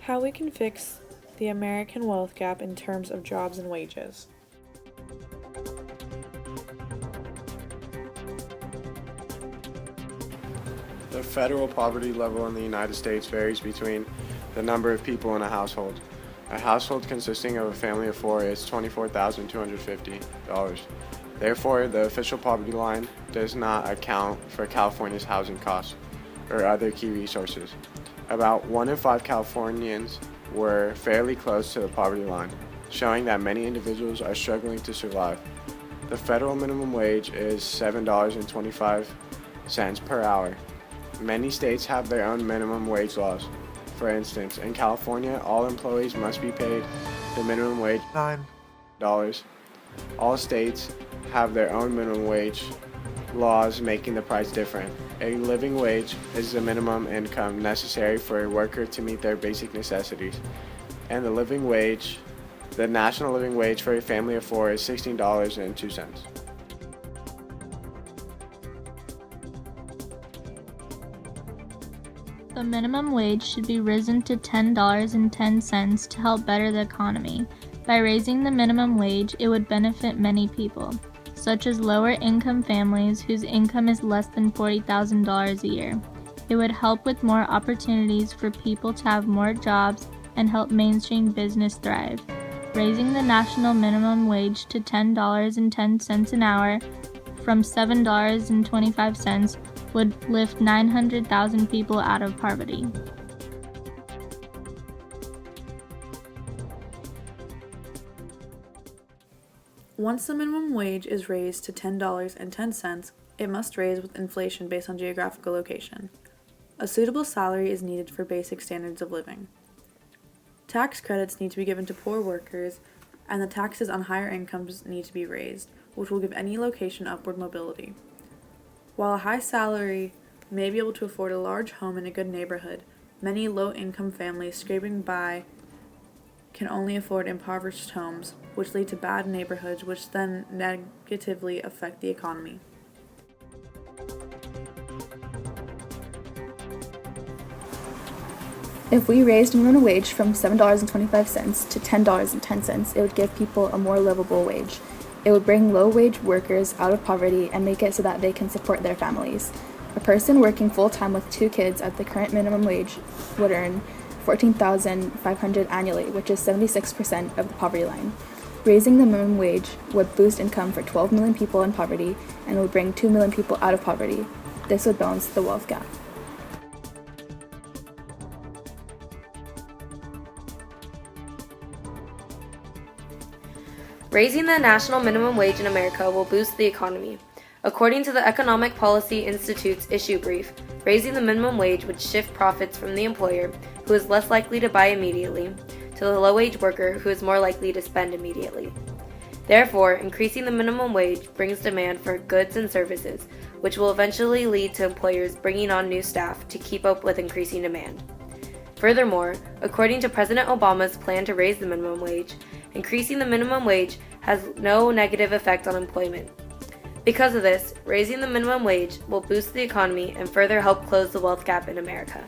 How we can fix the American wealth gap in terms of jobs and wages. The federal poverty level in the United States varies between the number of people in a household. A household consisting of a family of 4 is $24,250. Therefore, the official poverty line does not account for California's housing costs or other key resources. About 1 in 5 Californians were fairly close to the poverty line, showing that many individuals are struggling to survive. The federal minimum wage is $7.25 per hour. Many states have their own minimum wage laws. For instance, in California, all employees must be paid the minimum wage $9. All states have their own minimum wage laws, making the price different. A living wage is the minimum income necessary for a worker to meet their basic necessities, and the national living wage for a family of 4 is $16.02. The minimum wage should be risen to $10.10 to help better the economy. By raising the minimum wage, it would benefit many people, such as lower-income families whose income is less than $40,000 a year. It would help with more opportunities for people to have more jobs and help mainstream business thrive. Raising the national minimum wage to $10.10 an hour from $7.25 would lift 900,000 people out of poverty. Once the minimum wage is raised to $10.10, it must raise with inflation based on geographical location. A suitable salary is needed for basic standards of living. Tax credits need to be given to poor workers, and the taxes on higher incomes need to be raised, which will give any location upward mobility. While a high salary may be able to afford a large home in a good neighborhood, many low-income families scraping by can only afford impoverished homes, which lead to bad neighborhoods, which then negatively affect the economy. If we raised minimum wage from $7.25 to $10.10, it would give people a more livable wage. It would bring low-wage workers out of poverty and make it so that they can support their families. A person working full-time with 2 kids at the current minimum wage would earn $14,500 annually, which is 76% of the poverty line. Raising the minimum wage would boost income for 12 million people in poverty and would bring 2 million people out of poverty. This would balance the wealth gap. Raising the national minimum wage in America will boost the economy. According to the Economic Policy Institute's issue brief, raising the minimum wage would shift profits from the employer, who is less likely to buy immediately, to the low-wage worker, who is more likely to spend immediately. Therefore, increasing the minimum wage brings demand for goods and services, which will eventually lead to employers bringing on new staff to keep up with increasing demand. Furthermore, according to President Obama's plan to raise the minimum wage, increasing the minimum wage has no negative effect on employment. Because of this, raising the minimum wage will boost the economy and further help close the wealth gap in America.